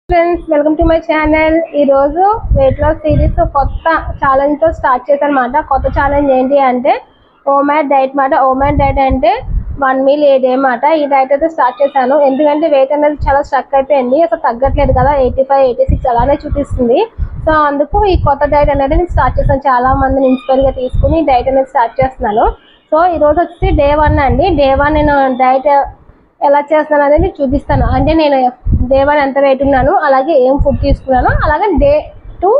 Friends, welcome to my channel. ఈరోజు weight loss series కొత్త ఛాలెంజ్తో start చేశానమాట. కొత్త ఛాలెంజ్ ఏంటి అంటే ఓమాడ్ డైట్ మాట. ఓమాడ్ డైట్ అంటే 1 మీల్ ఏ డే మాట. ఈ డైట్ అయితే స్టార్ట్ చేశాను ఎందుకంటే వెయిట్ అనేది చాలా స్ట్రక్ అయిపోయింది, అసలు తగ్గట్లేదు కదా. 85, 86 అలానే చూపిస్తుంది. సో అందుకు ఈ కొత్త డైట్ అనేది నేను స్టార్ట్ చేశాను. చాలా మందిని ఇన్స్పైర్గా తీసుకుని ఈ డైట్ అనేది స్టార్ట్ చేస్తున్నాను. సో ఈరోజు వచ్చి డే 1 అండి. డే 1 నేను డైట్ ఎలా చేస్తున్నాను అనేది చూపిస్తాను. అంటే నేను డే 1 ఎంత వెయిట్ ఉన్నాను, అలాగే ఏం ఫుడ్ తీసుకున్నాను, అలాగే డే 2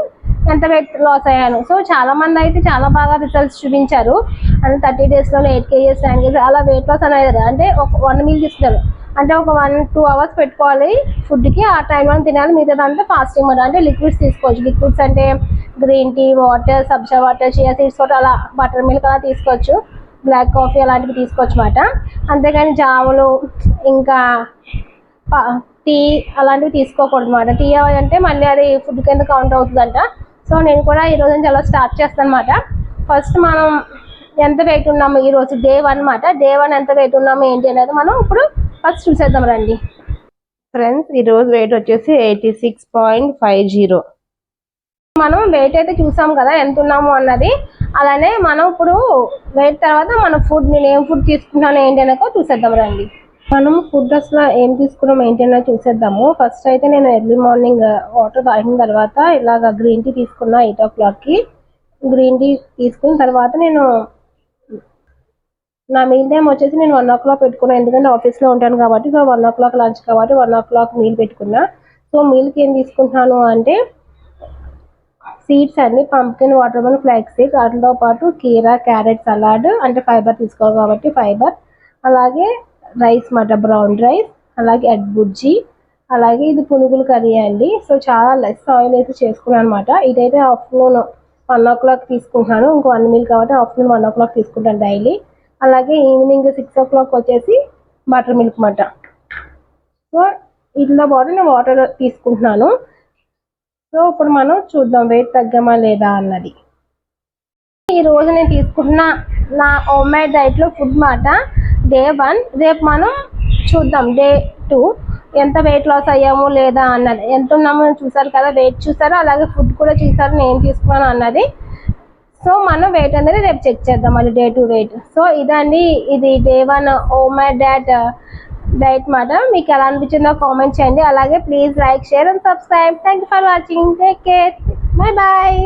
ఎంత వెయిట్ లాస్ అయ్యాను. సో చాలా మంది అయితే చాలా బాగా రిజల్ట్స్ చూపించారు. అంటే 30 డేస్లోనే 8 kgs 9 kgs అలా వెయిట్ లాస్ అనేది. అంటే ఒక 1 మీల్ తీసుకున్నారు అంటే ఒక 1-2 అవర్స్ పెట్టుకోవాలి ఫుడ్కి. ఆ టైంలో తినాలి, మిగతాదంతా ఫాస్టింగ్ మాట. అంటే లిక్విడ్స్ తీసుకోవచ్చు. లిక్విడ్స్ అంటే గ్రీన్ టీ, వాటర్, సబ్జా వాటర్, చియా సీడ్స్ తోటి అలా బటర్ మిల్క్ అలా తీసుకోవచ్చు. బ్లాక్ కాఫీ అలాంటివి తీసుకోవచ్చు అన్నమాట. అంతేగాని జాములు ఇంకా టీ అలాంటివి తీసుకోకూడదు అన్నమాట. టీ అంటే మళ్ళీ అది ఫుడ్ కింద కౌంట్ అవుతుందంట. సో నేను కూడా ఈరోజు నుంచి అలా స్టార్ట్ చేస్తాను అనమాట. ఫస్ట్ మనం ఎంత వెయిట్ ఉన్నాము ఈరోజు డే 1 మాట. డే 1 ఎంత వెయిట్ ఉన్నాము ఏంటి అనేది మనం ఇప్పుడు ఫస్ట్ చూసేద్దాం రండి. ఫ్రెండ్స్, ఈరోజు వెయిట్ వచ్చేసి 86.50. మనం వెయిట్ అయితే చూసాం కదా ఎంత ఉన్నాము అన్నది. అలానే మనం ఇప్పుడు వెయిట్ తర్వాత మన ఫుడ్, నేను ఏం ఫుడ్ తీసుకుంటాను ఏంటి అనేది చూసేద్దాం రండి. మనం ఫుడ్ అసలు ఏం తీసుకున్నాం ఏంటి అనేది చూసేద్దాము. ఫస్ట్ అయితే నేను ఎర్లీ మార్నింగ్ వాటర్ తాగిన తర్వాత ఇలాగ గ్రీన్ టీ తీసుకున్నా 8 o'clockకి. గ్రీన్ టీ తీసుకున్న తర్వాత నేను నా మీల్ టైం వచ్చేసి నేను 1 o'clock పెట్టుకున్నాను, ఎందుకంటే ఆఫీస్లో ఉంటాను కాబట్టి. సో 1 o'clock లంచ్ కాబట్టి 1 o'clock మీల్ పెట్టుకున్నా. సో మీల్కి ఏం తీసుకుంటున్నాను అంటే సీడ్స్ అండి, pumpkin, water melon, flax seeds, వాటితో పాటు కీరా, క్యారెట్ సలాడ్, అంటే ఫైబర్ తీసుకోవాలి కాబట్టి ఫైబర్, అలాగే రైస్ మాట, బ్రౌన్ రైస్, అలాగే ఎగ్ బుజ్జి, అలాగే ఇది పునుగుల కర్రీ అండి. సో చాలా లెస్ ఆయిల్ అయితే చేసుకున్నాను అనమాట. ఇదైతే ఆఫ్టర్నూన్ 1 o'clock తీసుకుంటున్నాను. ఇంకో 1 మీల్ కాబట్టి ఆఫ్టర్నూన్ 1 o'clock తీసుకుంటాను డైలీ. అలాగే ఈవినింగ్ 6 o'clock వచ్చేసి బటర్ మిల్క్ మాట. సో ఇట్లా పాటు నేను వాటర్ తీసుకుంటున్నాను. సో ఇప్పుడు మనం చూద్దాం వెయిట్ తగ్గామా లేదా అన్నది. ఈ రోజు నేను తీసుకుంటున్న నా హోమ్మేడ్ డైట్లో ఫుడ్ మాట డే 1. రేపు మనం చూద్దాం డే 2 ఎంత వెయిట్ లాస్ అయ్యాము లేదా అన్నది. ఎంత ఉన్నామో చూసారు కదా, వెయిట్ చూసారు, అలాగే ఫుడ్ కూడా చూసారు నేను తీసుకున్నాను అన్నది. సో మనం వెయిట్ అనేది రేపు చెక్ చేద్దాం మళ్ళీ డే 2 వెయిట్. సో ఇదండి, ఇది డే 1 హోమ్మేడ్ డైట్ మాట. మీకు ఎలా అనిపించిందో కామెంట్ చేయండి. అలాగే please like, share and subscribe. Thank you for watching. Take care. Bye bye.